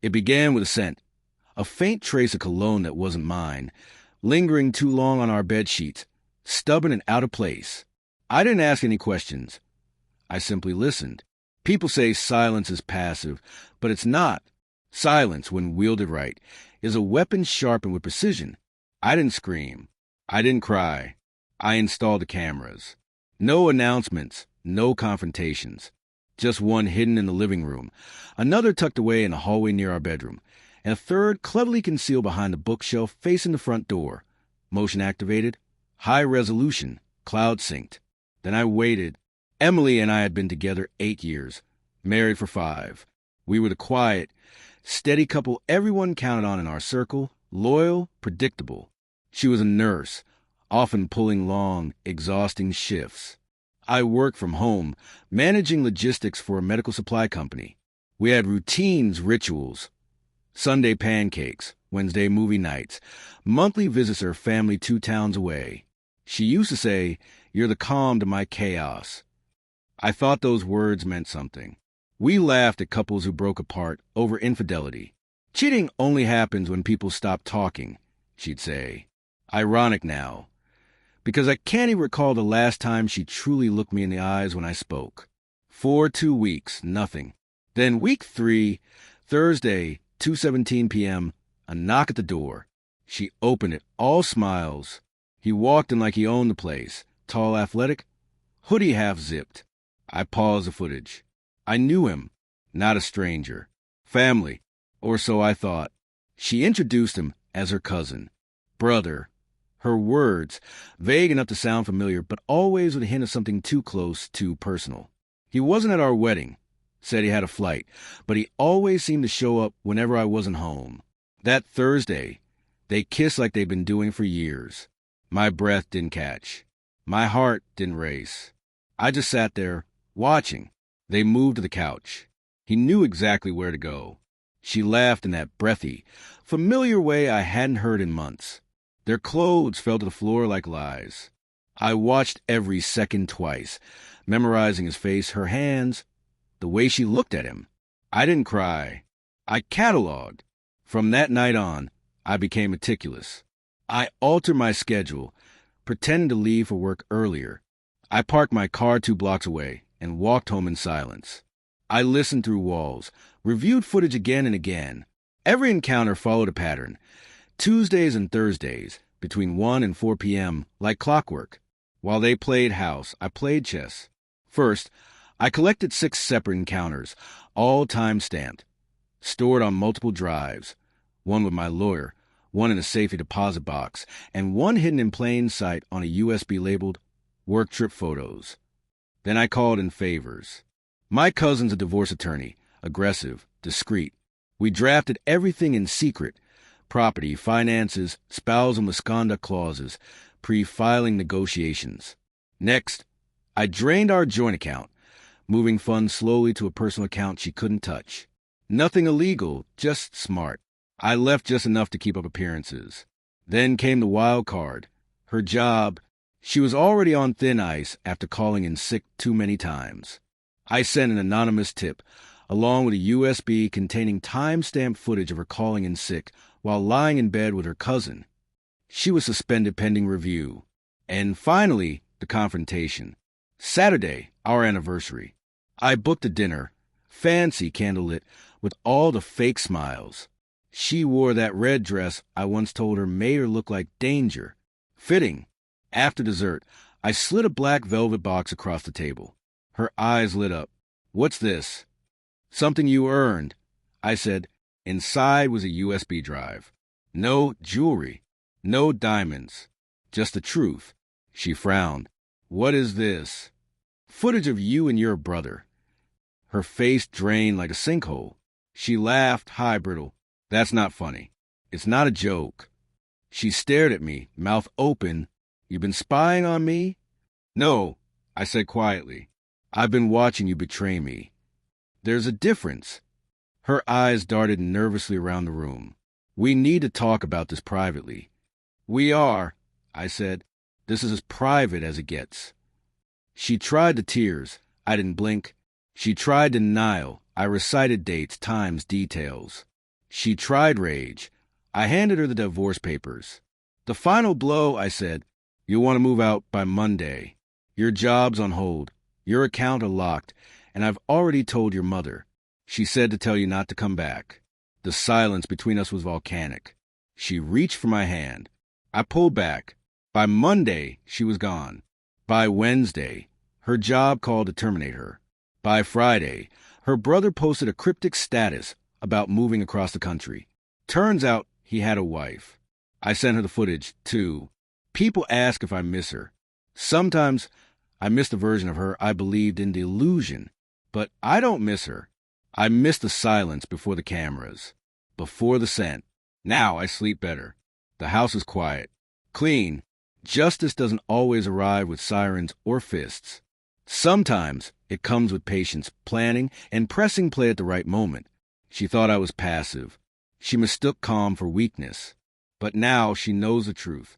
It began with a scent, a faint trace of cologne that wasn't mine, lingering too long on our bed sheets, stubborn and out of place. I didn't ask any questions. I simply listened. People say silence is passive, but it's not. Silence, when wielded right, is a weapon sharpened with precision. I didn't scream. I didn't cry. I installed the cameras. No announcements, no confrontations. Just one hidden in the living room, another tucked away in the hallway near our bedroom, and a third cleverly concealed behind the bookshelf facing the front door. Motion activated, high resolution, cloud synced. Then I waited. Emily and I had been together 8 years, married for 5. We were the quiet, steady couple everyone counted on in our circle, loyal, predictable. She was a nurse, often pulling long, exhausting shifts. I worked from home, managing logistics for a medical supply company. We had routines, rituals. Sunday pancakes, Wednesday movie nights, monthly visits to her family 2 towns away. She used to say, "You're the calm to my chaos." I thought those words meant something. We laughed at couples who broke apart over infidelity. "Cheating only happens when people stop talking," she'd say. Ironic now, because I can't even recall the last time she truly looked me in the eyes when I spoke. For 2 weeks, nothing. Then week 3, Thursday, 2:17 p.m., a knock at the door. She opened it, all smiles. He walked in like he owned the place, tall, athletic, hoodie half-zipped. I paused the footage. I knew him, not a stranger. Family, or so I thought. She introduced him as her cousin. Brother. Her words, vague enough to sound familiar, but always with a hint of something too close, too personal. He wasn't at our wedding. Said he had a flight, but he always seemed to show up whenever I wasn't home. That Thursday, they kissed like they'd been doing for years. My breath didn't catch. My heart didn't race. I just sat there, watching. They moved to the couch. He knew exactly where to go. She laughed in that breathy, familiar way I hadn't heard in months. Their clothes fell to the floor like lies. I watched every second twice, memorizing his face, her hands, the way she looked at him. I didn't cry. I cataloged. From that night on, I became meticulous. I altered my schedule, pretending to leave for work earlier. I parked my car 2 blocks away and walked home in silence. I listened through walls, reviewed footage again and again. Every encounter followed a pattern. Tuesdays and Thursdays, between 1 and 4 p.m., like clockwork. While they played house, I played chess. First, I collected 6 separate encounters, all time-stamped, stored on multiple drives, one with my lawyer, one in a safety deposit box, and one hidden in plain sight on a USB labeled work trip photos. Then I called in favors. My cousin's a divorce attorney, aggressive, discreet. We drafted everything in secret, property, finances, spousal misconduct clauses, pre-filing negotiations. Next, I drained our joint account, moving funds slowly to a personal account she couldn't touch. Nothing illegal, just smart. I left just enough to keep up appearances. Then came the wild card, her job. She was already on thin ice after calling in sick too many times. I sent an anonymous tip, along with a USB containing time-stamped footage of her calling in sick while lying in bed with her cousin. She was suspended pending review. And finally, the confrontation. Saturday, our anniversary. I booked a dinner, fancy candlelit, with all the fake smiles. She wore that red dress I once told her made her look like danger. Fitting. After dessert, I slid a black velvet box across the table. Her eyes lit up. "What's this?" "Something you earned," I said. Inside was a USB drive. No jewelry. No diamonds. Just the truth. She frowned. "What is this?" "Footage of you and your brother." Her face drained like a sinkhole. She laughed, high brittle. "That's not funny. It's not a joke." She stared at me, mouth open. "You've been spying on me?" "No," I said quietly. "I've been watching you betray me." "There's a difference." Her eyes darted nervously around the room. "We need to talk about this privately." "We are," I said. "This is as private as it gets." She tried the tears. I didn't blink. She tried denial. I recited dates, times, details. She tried rage. I handed her the divorce papers. The final blow, I said, you'll want to move out by Monday. Your job's on hold. Your account are locked, and I've already told your mother. She said to tell you not to come back. The silence between us was volcanic. She reached for my hand. I pulled back. By Monday, she was gone. By Wednesday, her job called to terminate her. By Friday, her brother posted a cryptic status about moving across the country. Turns out he had a wife. I sent her the footage, too. People ask if I miss her. Sometimes I miss the version of her I believed in delusion, but I don't miss her. I miss the silence before the cameras, before the scent. Now I sleep better. The house is quiet, clean. Justice doesn't always arrive with sirens or fists. Sometimes it comes with patience, planning, and pressing play at the right moment. She thought I was passive. She mistook calm for weakness. But now she knows the truth.